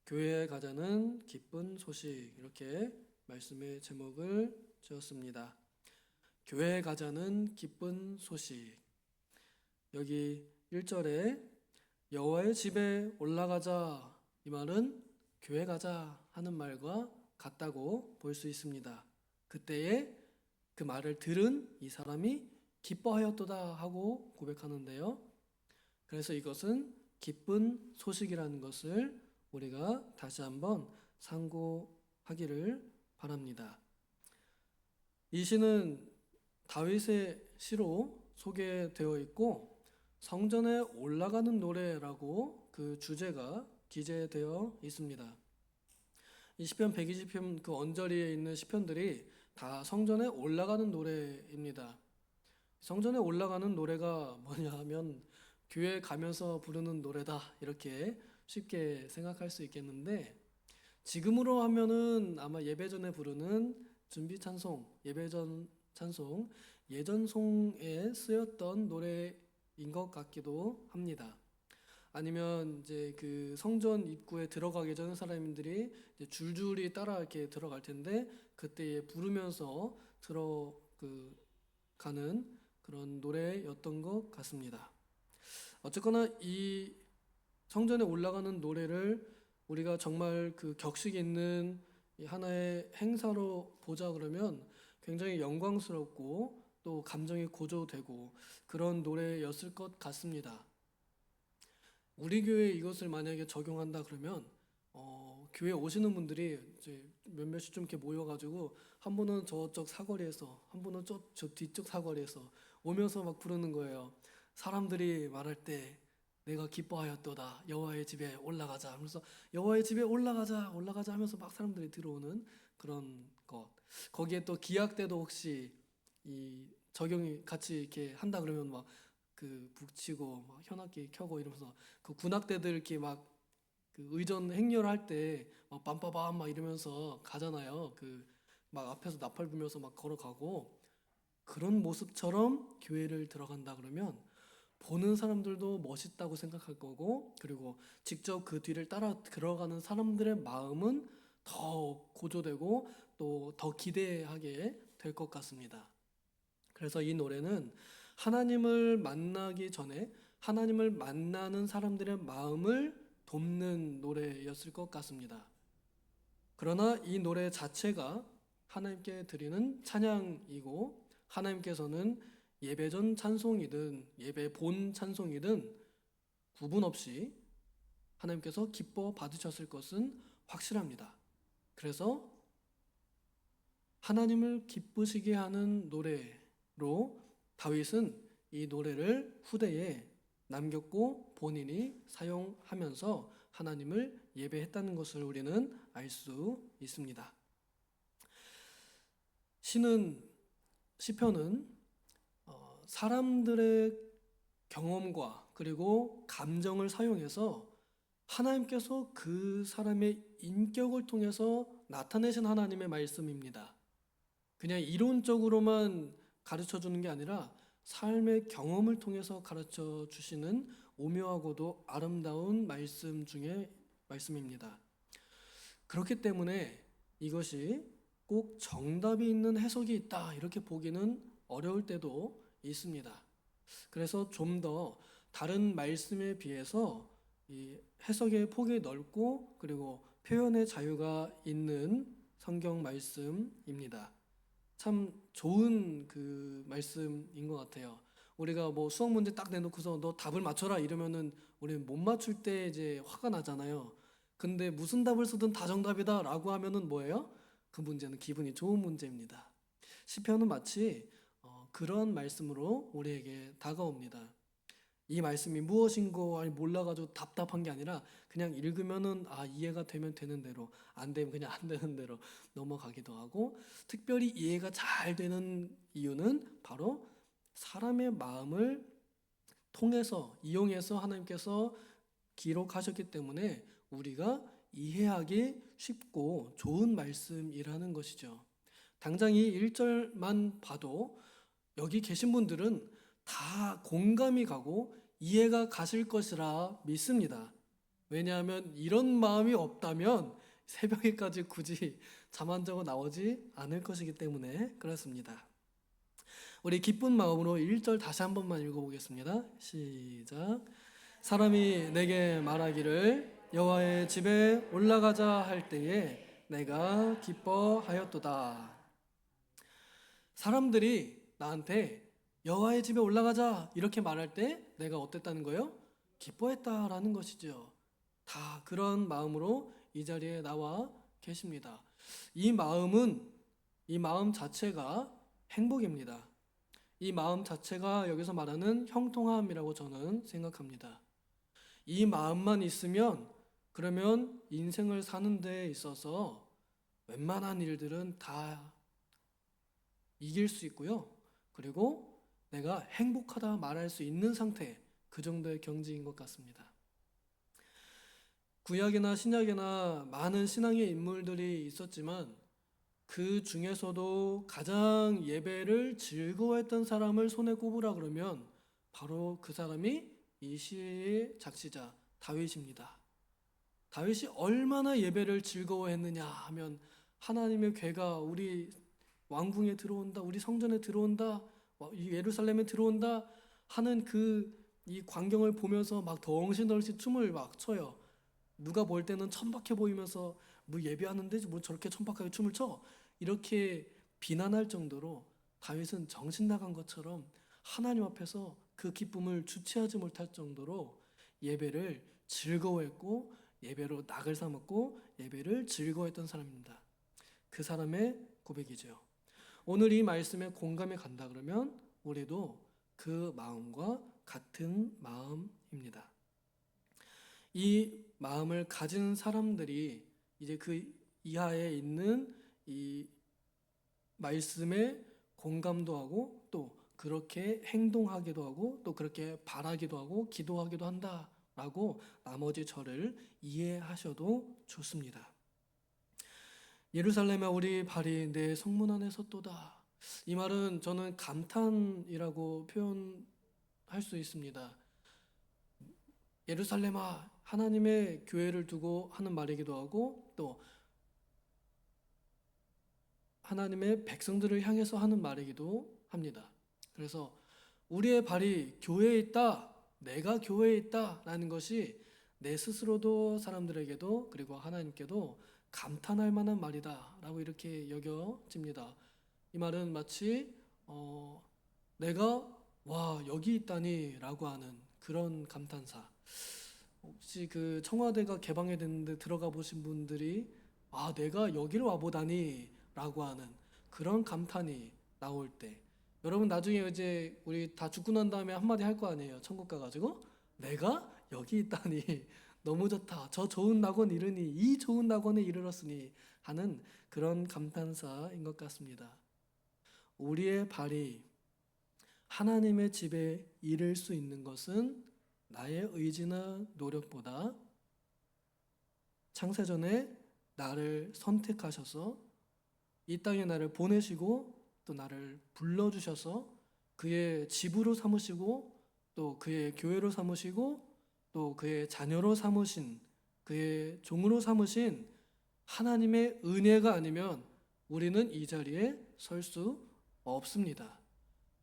교회에 가자는 기쁜 소식, 이렇게 말씀의 제목을 지었습니다. 교회에 가자는 기쁜 소식. 여기 1절에 여호와의 집에 올라가자, 이 말은 교회 가자 하는 말과 같다고 볼 수 있습니다. 그때에 그 말을 들은 이 사람이 기뻐하였도다 하고 고백하는데요. 그래서 이것은 기쁜 소식이라는 것을 우리가 다시 한번 상고하기를 바랍니다. 이 시는 다윗의 시로 소개되어 있고 성전에 올라가는 노래라고 그 주제가 기재되어 있습니다. 이 시편 120편 그 언저리에 있는 시편들이 다 성전에 올라가는 노래입니다. 성전에 올라가는 노래가 뭐냐 하면 교회 가면서 부르는 노래다, 이렇게 쉽게 생각할 수 있겠는데, 지금으로 하면은 아마 예배 전에 부르는 준비 찬송, 예배 전 찬송, 예전송에 쓰였던 노래인 것 같기도 합니다. 아니면 이제 그 성전 입구에 들어가기 전 사람들이 이제 줄줄이 따라 이렇게 들어갈 텐데 그때 부르면서 가는 그런 노래였던 것 같습니다. 어쨌거나 이 성전에 올라가는 노래를 우리가 정말 그 격식 있는 하나의 행사로 보자 그러면 굉장히 영광스럽고 또 감정이 고조되고 그런 노래였을 것 같습니다. 우리 교회에 이것을 만약에 적용한다 그러면 교회 오시는 분들이 이제 몇몇이 좀 이렇게 모여가지고 한 분은 저쪽 사거리에서 한 분은 저 뒤쪽 사거리에서 오면서 막 부르는 거예요. 사람들이 말할 때 내가 기뻐하였도다, 여호와의 집에 올라가자 하면서 여호와의 집에 올라가자 올라가자 하면서 막 사람들이 들어오는 그런 것. 거기에 또 기악 때도 혹시 이 적용이 같이 이렇게 한다 그러면 막 그 북치고 막 현악기 켜고 이러면서 그 군악대들 이렇게 막 그 의전 행렬할 때 막 빰빠밤 막 이러면서 가잖아요. 그 막 앞에서 나팔 불면서 막 걸어가고 그런 모습처럼 교회를 들어간다 그러면 보는 사람들도 멋있다고 생각할 거고, 그리고 직접 그 뒤를 따라 들어가는 사람들의 마음은 더 고조되고 또 더 기대하게 될 것 같습니다. 그래서 이 노래는 하나님을 만나기 전에 하나님을 만나는 사람들의 마음을 돕는 노래였을 것 같습니다. 그러나 이 노래 자체가 하나님께 드리는 찬양이고 하나님께서는 예배 전 찬송이든 예배 본 찬송이든 구분 없이 하나님께서 기뻐 받으셨을 것은 확실합니다. 그래서 하나님을 기쁘시게 하는 노래로 다윗은 이 노래를 후대에 남겼고 본인이 사용하면서 하나님을 예배했다는 것을 우리는 알 수 있습니다. 시편은 사람들의 경험과 그리고 감정을 사용해서 하나님께서 그 사람의 인격을 통해서 나타내신 하나님의 말씀입니다. 그냥 이론적으로만 가르쳐 주는 게 아니라 삶의 경험을 통해서 가르쳐 주시는 오묘하고도 아름다운 말씀 중에 말씀입니다. 그렇기 때문에 이것이 꼭 정답이 있는 해석이 있다, 이렇게 보기는 어려울 때도 있습니다. 그래서 좀 더 다른 말씀에 비해서 이 해석의 폭이 넓고 그리고 표현의 자유가 있는 성경 말씀입니다. 참 좋은 그 말씀인 것 같아요. 우리가 뭐 수학 문제 딱 내놓고서 너 답을 맞춰라 이러면은 우리는 못 맞출 때 이제 화가 나잖아요. 근데 무슨 답을 쓰든 다 정답이다라고 하면은 뭐예요? 그 문제는 기분이 좋은 문제입니다. 시편은 마치 그런 말씀으로 우리에게 다가옵니다. 이 말씀이 무엇인고 몰라가지고 답답한 게 아니라 그냥 읽으면은 이해가 되면 되는 대로, 안 되면 그냥 안 되는 대로 넘어가기도 하고, 특별히 이해가 잘 되는 이유는 바로 사람의 마음을 통해서 이용해서 하나님께서 기록하셨기 때문에 우리가 이해하기 쉽고 좋은 말씀이라는 것이죠. 당장 이 1절만 봐도 여기 계신 분들은 다 공감이 가고 이해가 가실 것이라 믿습니다. 왜냐하면 이런 마음이 없다면 새벽에까지 굳이 잠 안 자고 나오지 않을 것이기 때문에 그렇습니다. 우리 기쁜 마음으로 1절 다시 한 번만 읽어보겠습니다. 시작. 사람이 내게 말하기를 여호와의 집에 올라가자 할 때에 내가 기뻐하였도다. 사람들이 나한테 여호와의 집에 올라가자 이렇게 말할 때 내가 어땠다는 거예요? 기뻐했다라는 것이죠. 다 그런 마음으로 이 자리에 나와 계십니다. 이 마음 자체가 행복입니다. 이 마음 자체가 여기서 말하는 형통함이라고 저는 생각합니다. 이 마음만 있으면 그러면 인생을 사는 데 있어서 웬만한 일들은 다 이길 수 있고요. 그리고 내가 행복하다 말할 수 있는 상태, 그 정도의 경지인 것 같습니다. 구약이나 신약이나 많은 신앙의 인물들이 있었지만 그 중에서도 가장 예배를 즐거워했던 사람을 손에 꼽으라 그러면 바로 그 사람이 이 시의 작시자 다윗입니다. 다윗이 얼마나 예배를 즐거워했느냐 하면 하나님의 괴가 우리 왕궁에 들어온다, 우리 성전에 들어온다, 예루살렘에 들어온다 하는 이 광경을 보면서 막 덩실덩실 춤을 막 춰요. 누가 볼 때는 천박해 보이면서 뭐 예배하는데 뭐 저렇게 천박하게 춤을 춰? 이렇게 비난할 정도로 다윗은 정신 나간 것처럼 하나님 앞에서 그 기쁨을 주체하지 못할 정도로 예배를 즐거워했고 예배로 낙을 삼았고 예배를 즐거워했던 사람입니다. 그 사람의 고백이죠. 오늘 이 말씀에 공감이 간다 그러면 우리도 그 마음과 같은 마음입니다. 이 마음을 가진 사람들이 이제 그 이하에 있는 이 말씀에 공감도 하고 또 그렇게 행동하기도 하고 또 그렇게 바라기도 하고 기도하기도 한다라고 나머지 절을 이해하셔도 좋습니다. 예루살렘아 우리 발이 내 성문 안에 섰도다. 이 말은 저는 감탄이라고 표현할 수 있습니다. 예루살렘아 하나님의 교회를 두고 하는 말이기도 하고 또 하나님의 백성들을 향해서 하는 말이기도 합니다. 그래서 우리의 발이 교회에 있다, 내가 교회에 있다라는 것이 내 스스로도 사람들에게도 그리고 하나님께도 감탄할 만한 말이다라고 이렇게 여겨집니다. 이 말은 마치 내가 와 여기 있다니라고 하는 그런 감탄사. 혹시 그 청와대가 개방이 됐는데 들어가 보신 분들이 아 내가 여기를 와보다니 라고 하는 그런 감탄이 나올 때 여러분 나중에 이제 우리 다 죽고 난 다음에 한마디 할 거 아니에요. 천국 가가지고 내가 여기 있다니 너무 좋다. 저 좋은 낙원 이르니 이 좋은 낙원에 이르렀으니 하는 그런 감탄사인 것 같습니다. 우리의 발이 하나님의 집에 이를 수 있는 것은 나의 의지나 노력보다 창세전에 나를 선택하셔서 이 땅에 나를 보내시고 또 나를 불러주셔서 그의 집으로 삼으시고 또 그의 교회로 삼으시고 또 그의 자녀로 삼으신 그의 종으로 삼으신 하나님의 은혜가 아니면 우리는 이 자리에 설 수 없습니다.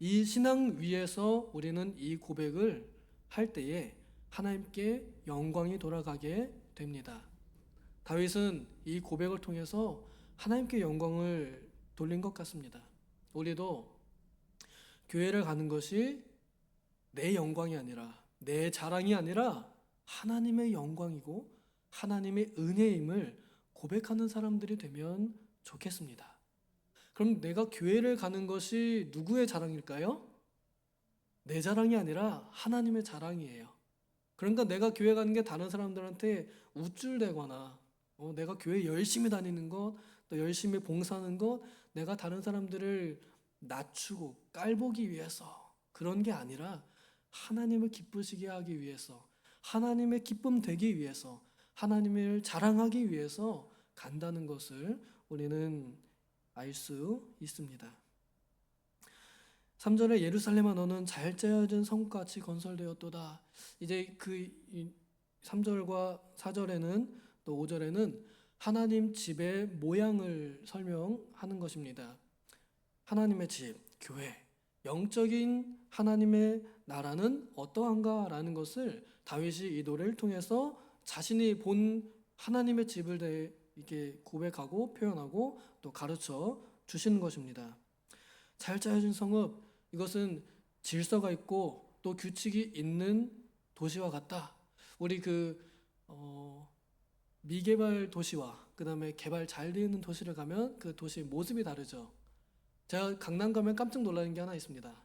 이 신앙 위에서 우리는 이 고백을 할 때에 하나님께 영광이 돌아가게 됩니다. 다윗은 이 고백을 통해서 하나님께 영광을 돌린 것 같습니다. 우리도 교회를 가는 것이 내 영광이 아니라 내 자랑이 아니라 하나님의 영광이고 하나님의 은혜임을 고백하는 사람들이 되면 좋겠습니다. 그럼 내가 교회를 가는 것이 누구의 자랑일까요? 내 자랑이 아니라 하나님의 자랑이에요. 그러니까 내가 교회 가는 게 다른 사람들한테 우쭐대거나 내가 교회 열심히 다니는 것, 또 열심히 봉사하는 것, 내가 다른 사람들을 낮추고 깔보기 위해서 그런 게 아니라 하나님을 기쁘시게 하기 위해서, 하나님의 기쁨 되기 위해서, 하나님을 자랑하기 위해서 간다는 것을 우리는 알 수 있습니다. 3절에 예루살렘아 너는 잘 짜여진 성같이 건설되었도다. 이제 그 3절과 4절에는 또 5절에는 하나님 집의 모양을 설명하는 것입니다. 하나님의 집, 교회, 영적인 하나님의 나라는 어떠한가라는 것을 다윗이 이 노래를 통해서 자신이 본 하나님의 집을 이렇게 고백하고 표현하고 또 가르쳐 주시는 것입니다. 잘 짜여진 성읍, 이것은 질서가 있고 또 규칙이 있는 도시와 같다. 우리 미개발 도시와 그 다음에 개발 잘 되어 있는 도시를 가면 그 도시 모습이 다르죠. 제가 강남 가면 깜짝 놀라는 게 하나 있습니다.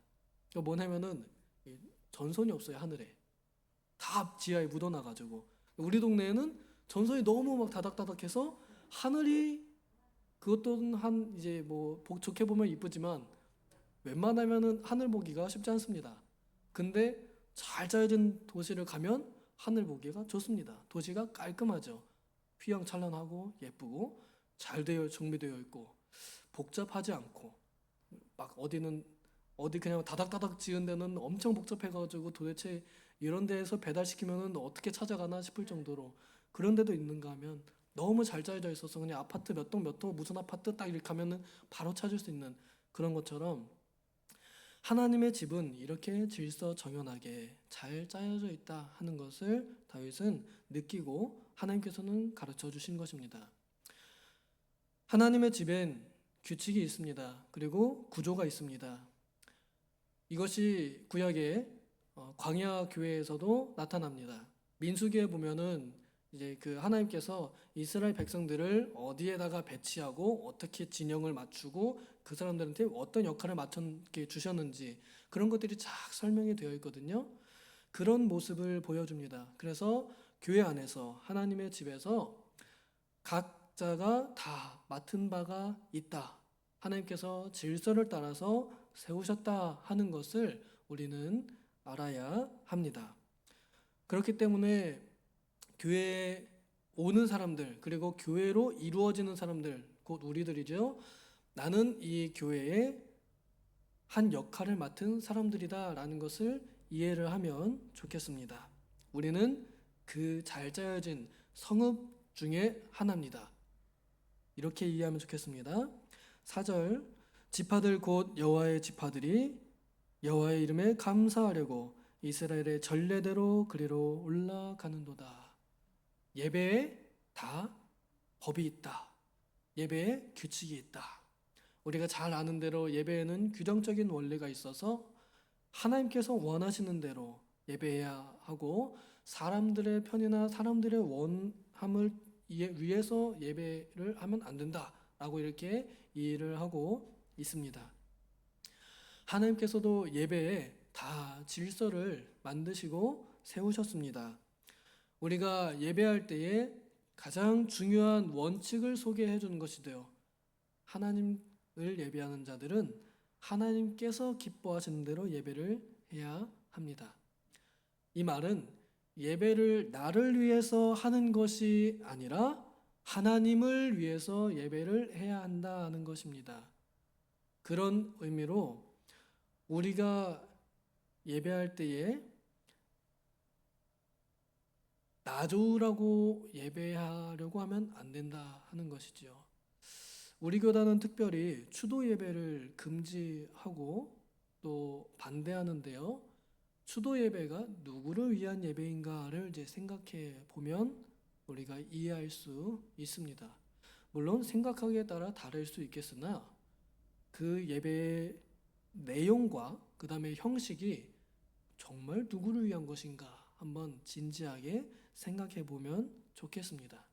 뭐냐면은 전선이 없어요. 하늘에 다 지하에 묻어나가지고. 우리 동네에는 전선이 너무 막 다닥다닥해서 하늘이, 그것도 한 이제 뭐 좋게 보면 이쁘지만 웬만하면은 하늘 보기가 쉽지 않습니다. 근데 잘 짜여진 도시를 가면 하늘 보기가 좋습니다. 도시가 깔끔하죠. 휘황찬란하고 예쁘고 잘 정비되어 있고 복잡하지 않고, 막 어디 그냥 다닥다닥 지은 데는 엄청 복잡해가지고 도대체 이런 데에서 배달시키면은 어떻게 찾아가나 싶을 정도로 그런 데도 있는가 하면 너무 잘 짜여져 있어서 그냥 아파트 몇 동 몇 호 무슨 아파트 딱 이렇게 하면은 바로 찾을 수 있는 그런 것처럼 하나님의 집은 이렇게 질서정연하게 잘 짜여져 있다 하는 것을 다윗은 느끼고 하나님께서는 가르쳐 주신 것입니다. 하나님의 집엔 규칙이 있습니다. 그리고 구조가 있습니다. 이것이 구약의 광야 교회에서도 나타납니다. 민수기에 보면은 이제 그 하나님께서 이스라엘 백성들을 어디에다가 배치하고 어떻게 진영을 맞추고 그 사람들한테 어떤 역할을 주셨는지 그런 것들이 쫙 설명이 되어 있거든요. 그런 모습을 보여줍니다. 그래서 교회 안에서 하나님의 집에서 각자가 다 맡은 바가 있다. 하나님께서 질서를 따라서 세우셨다 하는 것을 우리는 알아야 합니다. 그렇기 때문에 교회에 오는 사람들, 그리고 교회로 이루어지는 사람들, 곧 우리들이죠. 나는 이 교회의 한 역할을 맡은 사람들이다 라는 것을 이해를 하면 좋겠습니다. 우리는 그 잘 짜여진 성읍 중에 하나입니다. 이렇게 이해하면 좋겠습니다. 4절, 지파들 곧 여호와의 지파들이 여호와의 이름에 감사하려고 이스라엘의 전례대로 그리로 올라가는도다. 예배에 다 법이 있다. 예배에 규칙이 있다. 우리가 잘 아는 대로 예배에는 규정적인 원리가 있어서 하나님께서 원하시는 대로 예배해야 하고, 사람들의 편이나 사람들의 원함을 위해서 예배를 하면 안 된다라고 이렇게 이해를 하고 있습니다. 하나님께서도 예배에 다 질서를 만드시고 세우셨습니다. 우리가 예배할 때에 가장 중요한 원칙을 소개해 주는 것이 돼요. 하나님을 예배하는 자들은 하나님께서 기뻐하시는 대로 예배를 해야 합니다. 이 말은 예배를 나를 위해서 하는 것이 아니라 하나님을 위해서 예배를 해야 한다는 것입니다. 그런 의미로 우리가 예배할 때에 나 좋으라고 예배하려고 하면 안 된다 하는 것이지요. 우리 교단은 특별히 추도 예배를 금지하고 또 반대하는데요. 추도 예배가 누구를 위한 예배인가를 이제 생각해 보면 우리가 이해할 수 있습니다. 물론 생각하기에 따라 다를 수 있겠으나 그 예배의 내용과 그 다음에 형식이 정말 누구를 위한 것인가 한번 진지하게 생각해 보면 좋겠습니다.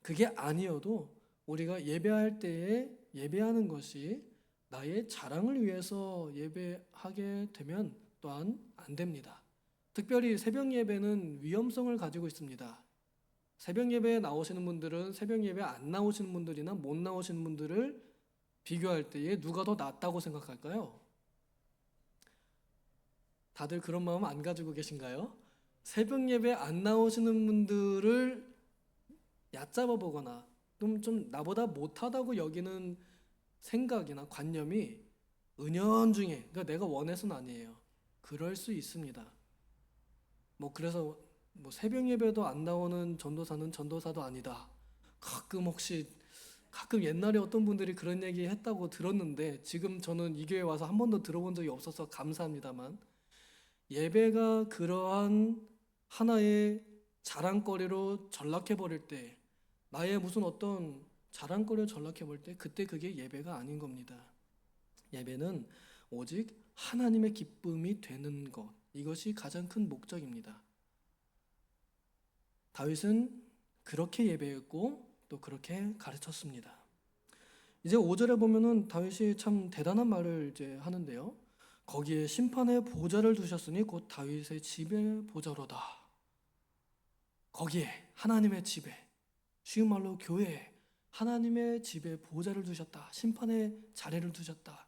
그게 아니어도 우리가 예배할 때에 예배하는 것이 나의 자랑을 위해서 예배하게 되면 또한 안 됩니다. 특별히 새벽 예배는 위험성을 가지고 있습니다. 새벽 예배에 나오시는 분들은 새벽 예배 안 나오시는 분들이나 못 나오시는 분들을 비교할 때에 누가 더 낫다고 생각할까요? 다들 그런 마음 안 가지고 계신가요? 새벽 예배 안 나오시는 분들을 얕잡아 보거나 좀 나보다 못하다고 여기는 생각이나 관념이 은연중에, 그러니까 내가 원해서는 아니에요. 그럴 수 있습니다. 그래서 뭐 새벽 예배도 안 나오는 전도사는 전도사도 아니다. 가끔 옛날에 어떤 분들이 그런 얘기 했다고 들었는데 지금 저는 이 교회 와서 한 번도 들어본 적이 없어서 감사합니다만, 예배가 그러한 하나의 자랑거리로 전락해 버릴 때, 나의 무슨 어떤 자랑거리로 전락해 버릴 때, 그때 그게 예배가 아닌 겁니다. 예배는 오직 하나님의 기쁨이 되는 것, 이것이 가장 큰 목적입니다. 다윗은 그렇게 예배했고 또 그렇게 가르쳤습니다. 이제 5절에 보면은 다윗이 참 대단한 말을 이제 하는데요. 거기에 심판의 보좌를 두셨으니 곧 다윗의 집의 보좌로다. 거기에 하나님의 집에, 쉬운 말로 교회에 하나님의 집에 보좌를 두셨다. 심판의 자리를 두셨다.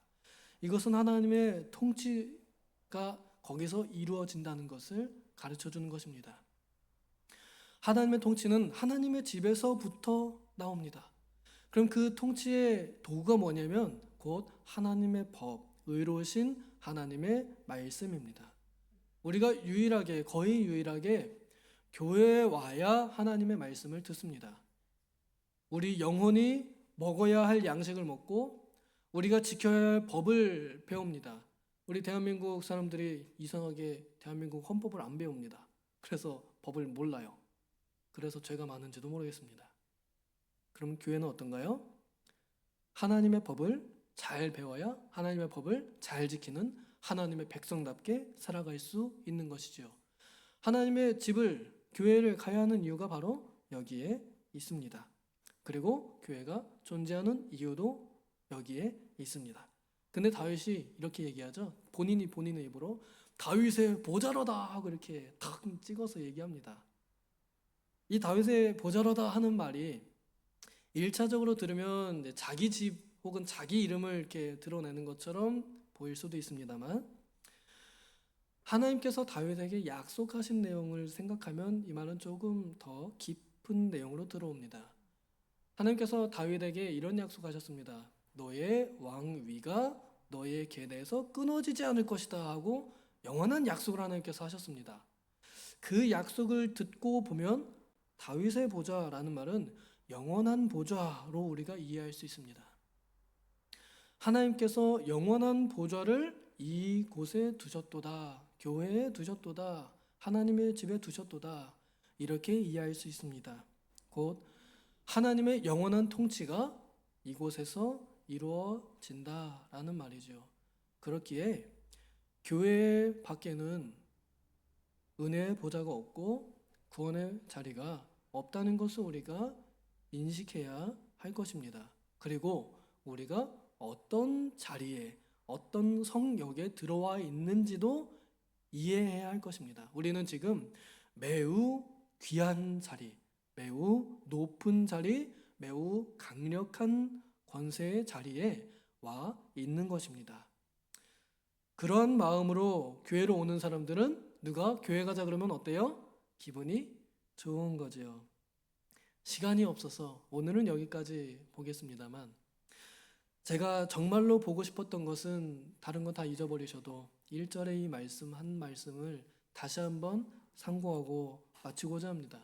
이것은 하나님의 통치가 거기서 이루어진다는 것을 가르쳐 주는 것입니다. 하나님의 통치는 하나님의 집에서부터 나옵니다. 그럼 그 통치의 도구가 뭐냐면 곧 하나님의 법, 의로우신 하나님의 말씀입니다. 우리가 거의 유일하게 교회에 와야 하나님의 말씀을 듣습니다. 우리 영혼이 먹어야 할 양식을 먹고 우리가 지켜야 할 법을 배웁니다. 우리 대한민국 사람들이 이상하게 대한민국 헌법을 안 배웁니다. 그래서 법을 몰라요. 그래서 죄가 많은지도 모르겠습니다. 그럼 교회는 어떤가요? 하나님의 법을 잘 배워야 하나님의 법을 잘 지키는 하나님의 백성답게 살아갈 수 있는 것이지요. 하나님의 집을, 교회를 가야 하는 이유가 바로 여기에 있습니다. 그리고 교회가 존재하는 이유도 여기에 있습니다. 근데 다윗이 이렇게 얘기하죠. 본인의 입으로 다윗의 보좌로다 하고 이렇게 탁 찍어서 얘기합니다. 이 다윗의 보좌로다 하는 말이 1차적으로 들으면 자기 집 혹은 자기 이름을 이렇게 드러내는 것처럼 보일 수도 있습니다만, 하나님께서 다윗에게 약속하신 내용을 생각하면 이 말은 조금 더 깊은 내용으로 들어옵니다. 하나님께서 다윗에게 이런 약속하셨습니다. 너의 왕위가 너의 계대에서 끊어지지 않을 것이다 하고 영원한 약속을 하나님께서 하셨습니다. 그 약속을 듣고 보면 다윗의 보좌라는 말은 영원한 보좌로 우리가 이해할 수 있습니다. 하나님께서 영원한 보좌를 이곳에 두셨도다, 교회에 두셨도다, 하나님의 집에 두셨도다, 이렇게 이해할 수 있습니다. 곧 하나님의 영원한 통치가 이곳에서 이루어진다라는 말이죠. 그렇기에 교회 밖에는 은혜의 보좌가 없고 구원의 자리가 없다는 것을 우리가 인식해야 할 것입니다. 그리고 우리가 어떤 자리에, 어떤 성역에 들어와 있는지도 이해해야 할 것입니다. 우리는 지금 매우 귀한 자리, 매우 높은 자리, 매우 강력한 권세의 자리에 와 있는 것입니다. 그런 마음으로 교회로 오는 사람들은 누가 교회 가자 그러면 어때요? 기분이 좋은 거죠. 시간이 없어서 오늘은 여기까지 보겠습니다만, 제가 정말로 보고 싶었던 것은 다른 거 다 잊어버리셔도 1절의 이 말씀 한 말씀을 다시 한번 상고하고 마치고자 합니다.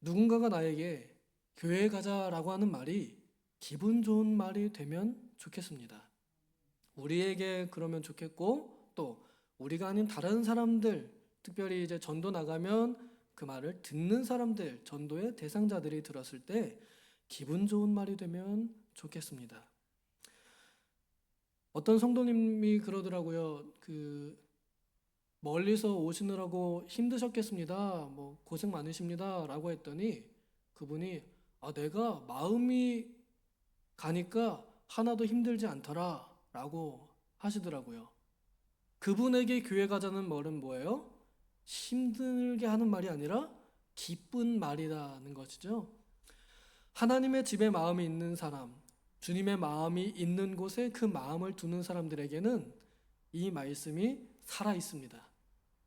누군가가 나에게 교회 가자라고 하는 말이 기분 좋은 말이 되면 좋겠습니다. 우리에게 그러면 좋겠고, 또 우리가 아닌 다른 사람들, 특별히 이제 전도 나가면 그 말을 듣는 사람들, 전도의 대상자들이 들었을 때 기분 좋은 말이 되면 좋겠습니다. 어떤 성도님이 그러더라고요. 멀리서 오시느라고 힘드셨겠습니다. 뭐 고생 많으십니다. 라고 했더니 그분이 내가 마음이 가니까 하나도 힘들지 않더라 라고 하시더라고요. 그분에게 교회 가자는 말은 뭐예요? 힘들게 하는 말이 아니라 기쁜 말이라는 것이죠. 하나님의 집에 마음이 있는 사람, 주님의 마음이 있는 곳에 그 마음을 두는 사람들에게는 이 말씀이 살아 있습니다.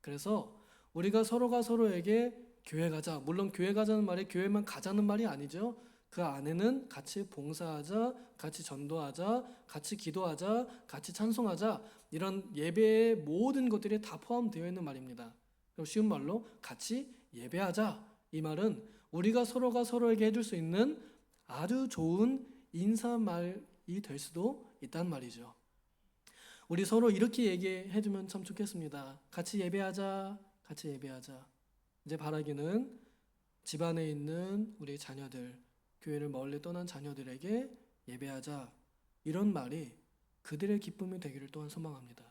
그래서 우리가 서로가 서로에게 교회 가자, 물론 교회 가자는 말이 교회만 가자는 말이 아니죠. 그 안에는 같이 봉사하자, 같이 전도하자, 같이 기도하자, 같이 찬송하자, 이런 예배의 모든 것들이 다 포함되어 있는 말입니다. 그럼 쉬운 말로 같이 예배하자. 이 말은 우리가 서로가 서로에게 해줄 수 있는 아주 좋은 인사말이 될 수도 있단 말이죠. 우리 서로 이렇게 얘기해주면 참 좋겠습니다. 같이 예배하자, 같이 예배하자. 이제 바라기는 집안에 있는 우리 자녀들, 교회를 멀리 떠난 자녀들에게 예배하자, 이런 말이 그들의 기쁨이 되기를 또한 소망합니다.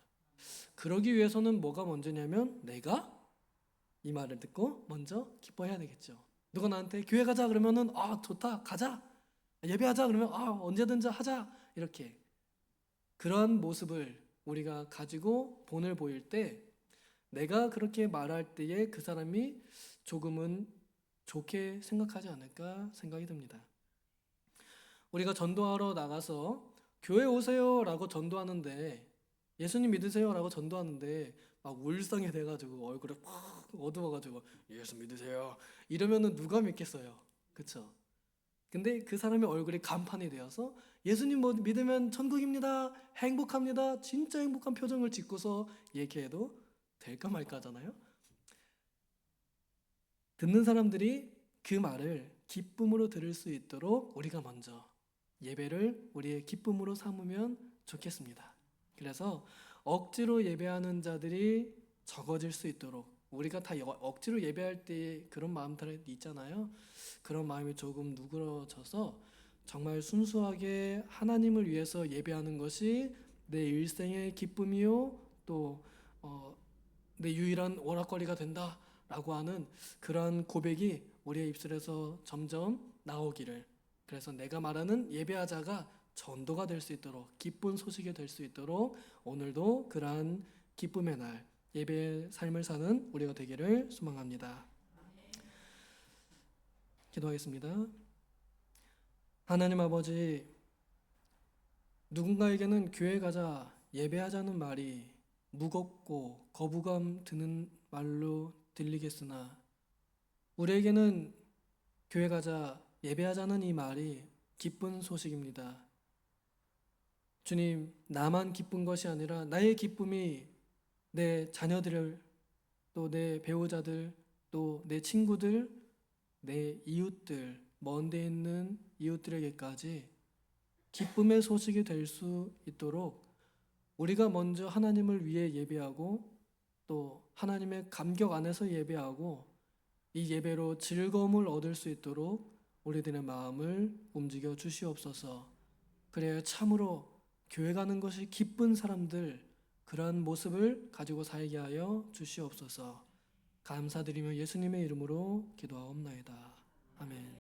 그러기 위해서는 뭐가 먼저냐면 내가 이 말을 듣고 먼저 기뻐해야 되겠죠. 누가 나한테 교회 가자 그러면은 좋다, 가자. 예배하자 그러면 언제든지 하자, 이렇게. 그런 모습을 우리가 가지고 본을 보일 때 내가 그렇게 말할 때에 그 사람이 조금은 좋게 생각하지 않을까 생각이 듭니다. 우리가 전도하러 나가서 교회 오세요 라고 전도하는데, 예수님 믿으세요 라고 전도하는데 막 울상이 돼가지고 얼굴이 팍 어두워가지고 예수 믿으세요 이러면은 누가 믿겠어요? 그쵸? 근데 그 사람의 얼굴이 간판이 되어서 예수님 믿으면 천국입니다, 행복합니다, 진짜 행복한 표정을 짓고서 얘기해도 될까 말까 하잖아요. 듣는 사람들이 그 말을 기쁨으로 들을 수 있도록 우리가 먼저 예배를 우리의 기쁨으로 삼으면 좋겠습니다. 그래서 억지로 예배하는 자들이 적어질 수 있도록, 우리가 다 억지로 예배할 때 그런 마음들이 있잖아요. 그런 마음이 조금 누그러져서 정말 순수하게 하나님을 위해서 예배하는 것이 내 일생의 기쁨이요, 또 내 유일한 오락거리가 된다라고 하는 그런 고백이 우리의 입술에서 점점 나오기를, 그래서 내가 말하는 예배하자가 전도가 될 수 있도록, 기쁜 소식이 될 수 있도록 오늘도 그러한 기쁨의 날, 예배의 삶을 사는 우리가 되기를 소망합니다. 기도하겠습니다. 하나님 아버지, 누군가에게는 교회 가자, 예배하자는 말이 무겁고 거부감 드는 말로 들리겠으나 우리에게는 교회 가자, 예배하자는 이 말이 기쁜 소식입니다. 주님, 나만 기쁜 것이 아니라 나의 기쁨이 내 자녀들을, 또 내 배우자들, 또 내 친구들, 내 이웃들, 먼 데 있는 이웃들에게까지 기쁨의 소식이 될 수 있도록 우리가 먼저 하나님을 위해 예배하고 또 하나님의 감격 안에서 예배하고 이 예배로 즐거움을 얻을 수 있도록 우리들의 마음을 움직여 주시옵소서. 그래야 참으로 교회 가는 것이 기쁜 사람들, 그러한 모습을 가지고 살게 하여 주시옵소서. 감사드리며 예수님의 이름으로 기도하옵나이다. 아멘.